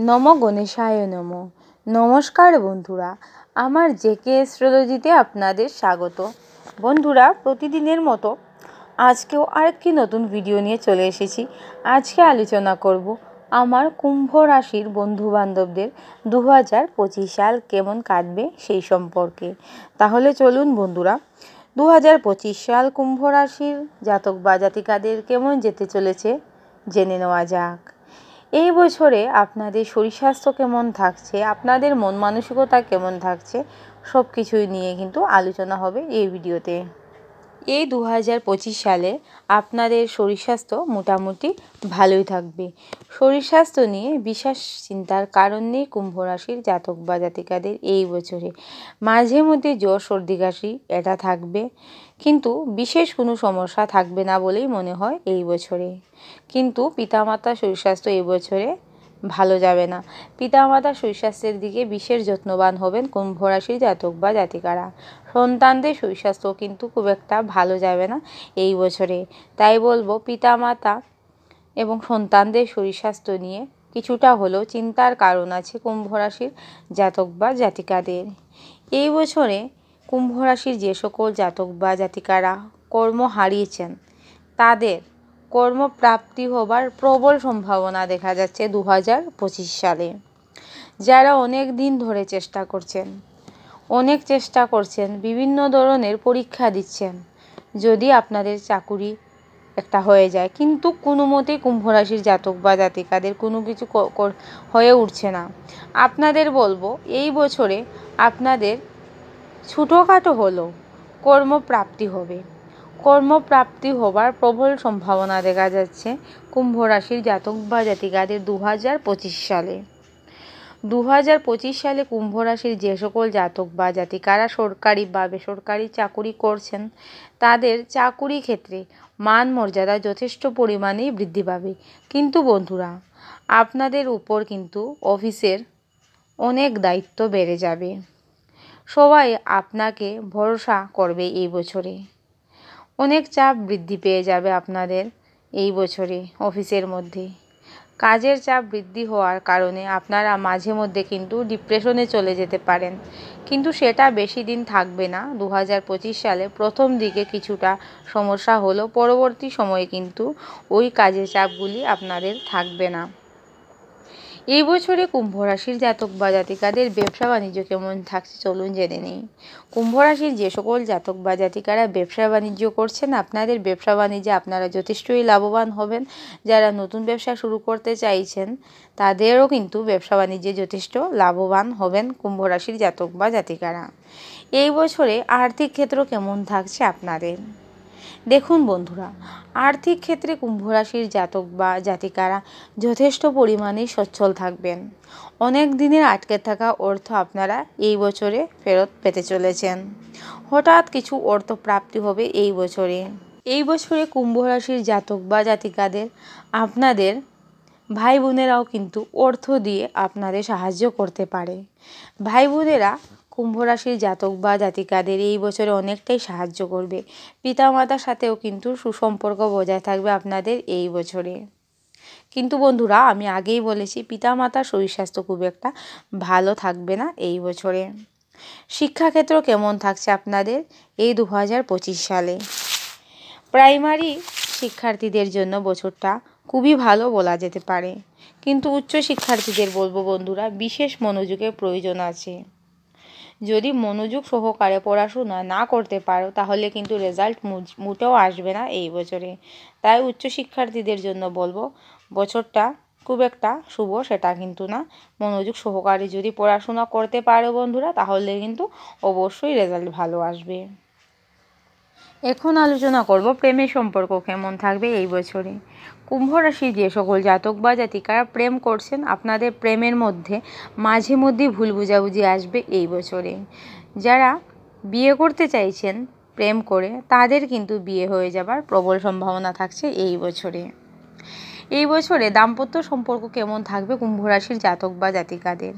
নম গণেশায় নম। নমস্কার বন্ধুরা, আমার জেকে অ্যাস্ট্রোলজিতে আপনাদের স্বাগত। বন্ধুরা, প্রতিদিনের মতো আজকেও আরেকটি নতুন ভিডিও নিয়ে চলে এসেছি। আজকে আলোচনা করব আমার কুম্ভ রাশির বন্ধুবান্ধবদের 2025 সাল কেমন কাটবে সেই সম্পর্কে। তাহলে চলুন বন্ধুরা, 2025 সাল কুম্ভ রাশির জাতক বা জাতিকাদের কেমন যেতে চলেছে জেনে নেওয়া যাক। এই বছরে আপনাদের শরীর স্বাস্থ্য কেমন থাকছে, আপনাদের মন মানসিকতা কেমন থাকছে, সব কিছুই নিয়ে কিন্তু আলোচনা হবে এই ভিডিওতে। এই 2025 সালে আপনাদের শরীর স্বাস্থ্য মোটামুটি ভালোই থাকবে। শরীর স্বাস্থ্য নিয়ে বিশেষ চিন্তার কারণ নেই কুম্ভ রাশির জাতক বা জাতিকাদের এই বছরে। মাঝে মধ্যে জ্বর সর্দি কাশি এটা থাকবে, কিন্তু বিশেষ কোনো সমস্যা থাকবে না বলেই মনে হয় এই বছরে। কিন্তু পিতামাতার শরীর স্বাস্থ্য এই বছরে ভালো যাবে না। পিতামাতার শরীর স্বাস্থ্যের দিকে বিশেষ যত্নবান হবেন কুম্ভ রাশির জাতক বা জাতিকারা। সন্তানদের শরীর স্বাস্থ্য কিন্তু খুব একটা ভালো যাবে না এই বছরে। তাই বলবো, পিতামাতা এবং সন্তানদের শরীর স্বাস্থ্য নিয়ে কিছুটা হলেও চিন্তার কারণ আছে কুম্ভ রাশির জাতক বা জাতিকাদের। এই বছরে কুম্ভ রাশির যে সকল জাতক বা জাতিকারা কর্ম হারিয়েছেন, তাদের কর্মপ্রাপ্তি হবার প্রবল সম্ভাবনা দেখা যাচ্ছে 2025 সালে। যারা অনেক দিন ধরে চেষ্টা করছেন, বিভিন্ন ধরনের পরীক্ষা দিচ্ছেন, যদি আপনাদের চাকুরি একটা হয়ে যায়, কিন্তু কোনো মতেই কুম্ভ রাশির জাতক বা জাতিকাদের কোনো কিছু হয়ে উঠছে না, আপনাদের বলবো এই বছরে আপনাদের ছোটোখাটো হলেও কর্মপ্রাপ্তি হবে। কর্মপ্রাপ্তি হবার প্রবল সম্ভাবনা দেখা যাচ্ছে কুম্ভ রাশির জাতক বা জাতিকাদের 2025 সালে। 2025 সালে কুম্ভ রাশির যে সকল জাতক বা জাতিকারা সরকারি বা বেসরকারি চাকুরি করছেন, তাদের চাকুরি ক্ষেত্রে মান মর্যাদা যথেষ্ট পরিমাণেই বৃদ্ধি পাবে। কিন্তু বন্ধুরা, আপনাদের উপর কিন্তু অফিসের অনেক দায়িত্ব বেড়ে যাবে। সবাই আপনাকে ভরসা করবে এই বছরে। অনেক চাপ বৃদ্ধি পেয়ে যাবে আপনাদের এই বছরে অফিসের মধ্যে। কাজের চাপ বৃদ্ধি হওয়ার কারণে আপনারা মাঝে মধ্যে কিন্তু ডিপ্রেশনে চলে যেতে পারেন, কিন্তু সেটা বেশি দিন থাকবে না। 2025 সালে প্রথম দিকে কিছুটা সমস্যা হলেও পরবর্তী সময়ে কিন্তু ওই কাজের চাপগুলি আপনাদের থাকবে না। এই বছরে কুম্ভ রাশির জাতক বা জাতিকাদের ব্যবসা বাণিজ্য কেমন থাকছে চলুন জেনে নিই। কুম্ভ রাশির যে সকল জাতক বা জাতিকারা ব্যবসা বাণিজ্য করছেন, আপনাদের ব্যবসা বাণিজ্যে আপনারা যথেষ্টই লাভবান হবেন। যারা নতুন ব্যবসা শুরু করতে চাইছেন, তাদেরও কিন্তু ব্যবসা বাণিজ্যে যথেষ্ট লাভবান হবেন কুম্ভ রাশির জাতক বা জাতিকারা। এই বছরে আর্থিক ক্ষেত্র কেমন থাকছে আপনাদের দেখুন বন্ধুরা, আর্থিক ক্ষেত্রে কুম্ভ রাশির জাতক বা জাতিকারা যথেষ্ট পরিমাণে সচ্ছল থাকবেন। অনেক দিনের আটকে থাকা অর্থ আপনারা এই বছরে ফেরত পেতে চলেছেন। হঠাৎ কিছু অর্থ প্রাপ্তি হবে এই বছরে। এই বছরে কুম্ভ রাশির জাতক বা জাতিকাদের আপনাদের ভাই বোনেরাও কিন্তু অর্থ দিয়ে আপনাদের সাহায্য করতে পারে। ভাই বোনেরা কুম্ভ রাশির জাতক বা জাতিকাদের এই বছরে অনেকটাই সাহায্য করবে। পিতামাতার সাথেও কিন্তু সুসম্পর্ক বজায় থাকবে আপনাদের এই বছরে। কিন্তু বন্ধুরা, আমি আগেই বলেছি, পিতামাতার শরীর স্বাস্থ্য খুব একটা ভালো থাকবে না এই বছরে। শিক্ষাক্ষেত্র কেমন থাকছে আপনাদের এই 2025 সালে। প্রাইমারি শিক্ষার্থীদের জন্য বছরটা খুবই ভালো বলা যেতে পারে, কিন্তু উচ্চ শিক্ষার্থীদের বলবো বন্ধুরা, বিশেষ মনোযোগের প্রয়োজন আছে। যদি মনোযোগ সহকারে পড়াশোনা না করতে পারো, তাহলে কিন্তু রেজাল্ট মোটেও আসবে না এই বছরে। তাই উচ্চ শিক্ষার্থীদের জন্য বলবো, বছরটা খুব একটা শুভ সেটা কিন্তু না। মনোযোগ সহকারে যদি পড়াশোনা করতে পারো বন্ধুরা, তাহলে কিন্তু অবশ্যই রেজাল্ট ভালো আসবে। এখন আলোচনা করব প্রেমের সম্পর্ক কেমন থাকবে এই বছরে। কুম্ভ রাশির যে সকল জাতক বা জাতিকারা প্রেম করছেন, আপনাদের প্রেমের মধ্যে মাঝে মধ্যে ভুল বোঝাবুঝি আসবে এই বছরে। যারা বিয়ে করতে চাইছেন প্রেম করে, তাদের কিন্তু বিয়ে হয়ে যাবার প্রবল সম্ভাবনা থাকছে এই বছরে। এই বছরে দাম্পত্য সম্পর্ক কেমন থাকবে কুম্ভ রাশির জাতক বা জাতিকাদের।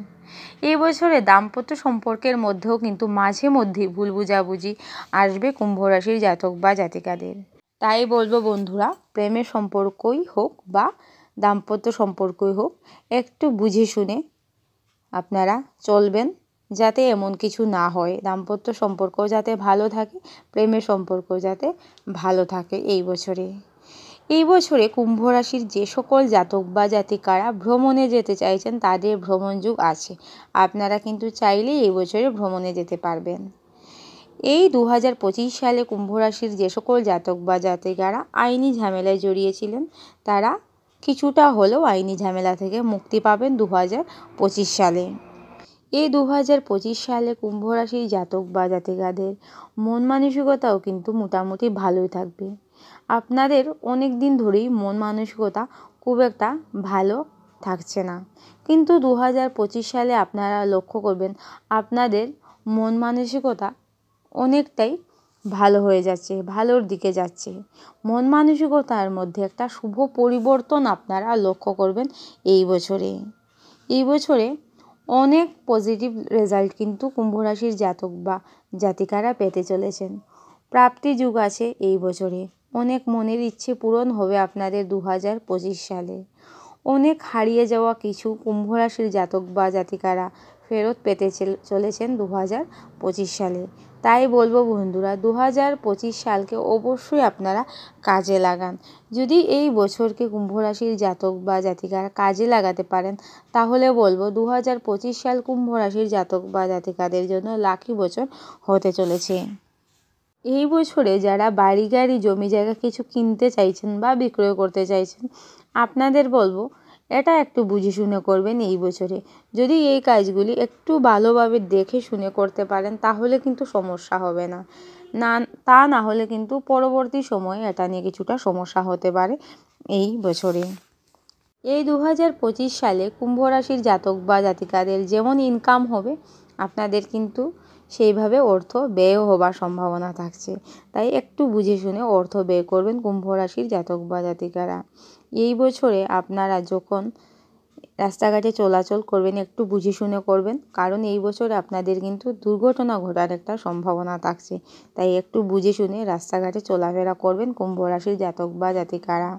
এই বছরে দাম্পত্য সম্পর্কের মধ্যেও কিন্তু মাঝে মধ্যে ভুল বোঝাবুঝি আসবে কুম্ভ রাশির জাতক বা জাতিকাদের। তাই বলবো বন্ধুরা, প্রেমের সম্পর্কই হোক বা দাম্পত্য সম্পর্কই হোক, একটু বুঝে শুনে আপনারা চলবেন, যাতে এমন কিছু না হয়। দাম্পত্য সম্পর্ক যাতে ভালো থাকে, প্রেমের সম্পর্ক যাতে ভালো থাকে এই বছরে কুম্ভ রাশির যে সকল জাতক বা জাতিকারা ভ্রমণে যেতে চাইছেন তাদের ভ্রমণ যোগ আছে। আপনারা কিন্তু চাইলেই এই বছরে ভ্রমণে যেতে পারবেন। এই 2025 সালে কুম্ভ রাশির যে সকল জাতক বা জাতিকারা আইনি ঝামেলায় জড়িয়েছিলেন তারা কিছুটা হলেও আইনি ঝামেলা থেকে মুক্তি পাবেন 2025 সালে। এই 2025 সালে কুম্ভ রাশির জাতক বা জাতিকাদের মন মানসিকতাও কিন্তু মোটামুটি ভালোই থাকবে। আপনাদের অনেক দিন ধরেই মন মানসিকতা খুব একটা ভালো থাকছে না, কিন্তু 2025 সালে আপনারা লক্ষ্য করবেন আপনাদের মন মানসিকতা অনেকটাই ভালো হয়ে যাচ্ছে, ভালোর দিকে যাচ্ছে। মন মানসিকতার মধ্যে একটা শুভ পরিবর্তন আপনারা লক্ষ্য করবেন এই বছরে অনেক পজিটিভ রেজাল্ট কিন্তু কুম্ভ রাশির জাতক বা জাতিকারা পেতে চলেছেন। প্রাপ্তি যুগ আছে এই বছরে, অনেক মনের ইচ্ছে পূরণ হবে আপনাদের 2025 সালে। অনেক হারিয়ে যাওয়া কিছু কুম্ভ রাশির জাতক বা জাতিকারা ফেরত পেতে চলেছেন 2025 সালে। তাই বলবো বন্ধুরা, 2025 সালকে অবশ্যই আপনারা কাজে লাগান। যদি এই বছরকে কুম্ভ রাশির জাতক বা জাতিকারা কাজে লাগাতে পারেন তাহলে বলবো 2025 সাল কুম্ভ রাশির জাতক বা জাতিকাদের জন্য লাকি বছর হতে চলেছে। এই বছরে যারা বাড়ি গাড়ি জমি জায়গা কিছু কিনতে চাইছেন বা বিক্রয় করতে চাইছেন, আপনাদের বলবো এটা একটু বুঝে শুনে করবেন এই বছরে। যদি এই কাজগুলি একটু ভালোভাবে দেখে শুনে করতে পারেন তাহলে কিন্তু সমস্যা হবে না, তা না হলে কিন্তু পরবর্তী সময়ে এটা নিয়ে কিছুটা সমস্যা হতে পারে এই বছরে। এই 2025 সালে কুম্ভ রাশির জাতক বা জাতিকাদের যেমন ইনকাম হবে আপনাদের কিন্তু সেইভাবে অর্থ ব্যয় হবার সম্ভাবনা থাকছে। তাই একটু বুঝে শুনে অর্থ ব্যয় করবেন কুম্ভ রাশির জাতক বা জাতিকারা। এই বছরে আপনারা যখন রাস্তাঘাটে চলাচল করবেন একটু বুঝে শুনে করবেন, কারণ এই বছরে আপনাদের কিন্তু দুর্ঘটনা ঘটার একটা সম্ভাবনা থাকছে। তাই একটু বুঝে শুনে রাস্তাঘাটে চলাফেরা করবেন কুম্ভ রাশির জাতক বা জাতিকারা।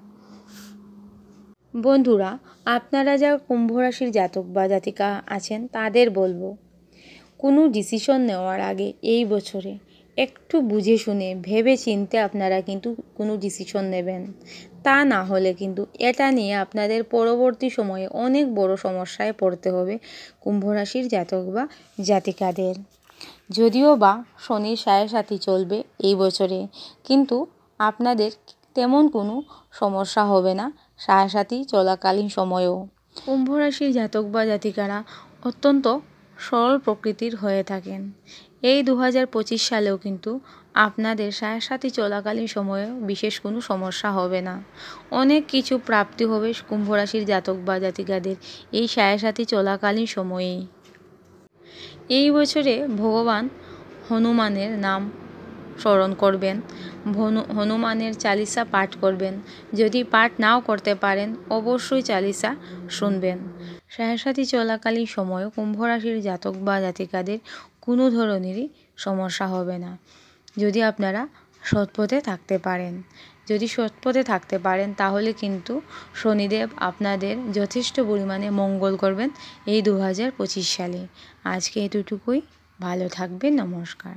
বন্ধুরা, আপনারা যা কুম্ভ রাশির জাতক বা জাতিকা আছেন তাদের বলবো কোনো ডিসিশন নেওয়ার আগে এই বছরে একটু বুঝে শুনে ভেবে চিন্তে আপনারা কিন্তু কোনো ডিসিশন নেবেন। তা না হলে কিন্তু এটা নিয়ে আপনাদের পরবর্তী সময়ে অনেক বড় সমস্যায় পড়তে হবে কুম্ভ রাশির জাতক বা জাতিকাদের। যদিও বা শনির সাড়ে চলবে এই বছরে, কিন্তু আপনাদের তেমন কোনো সমস্যা হবে না সাড়ে চলাকালীন সময়েও। কুম্ভ রাশির জাতক বা জাতিকারা অত্যন্ত সরল প্রকৃতির হয়ে থাকেন। এই 2025 সালেও কিন্তু আপনাদের সাড়ে চলাকালীন সময়েও বিশেষ কোনো সমস্যা হবে না। অনেক কিছু প্রাপ্তি হবে কুম্ভ রাশির জাতক বা জাতিকাদের এই সাড়ে চলাকালীন সময়েই। এই বছরে ভগবান হনুমানের নাম স্মরণ করবেন, হনুমানের চালিসা পাঠ করবেন। যদি পাঠ নাও করতে পারেন অবশ্যই চালিসা শুনবেন। সাড়ে চলাকালীন সময়ও কুম্ভ রাশির জাতক বা জাতিকাদের কোনো ধরনেরই সমস্যা হবে না, যদি আপনারা সৎপথে থাকতে পারেন। যদি সৎপথে থাকতে পারেন তাহলে কিন্তু শনিদেব আপনাদের যথেষ্ট পরিমাণে মঙ্গল করবেন এই 2025 সালে। আজকে এতটুকুই, ভালো থাকবেন, নমস্কার।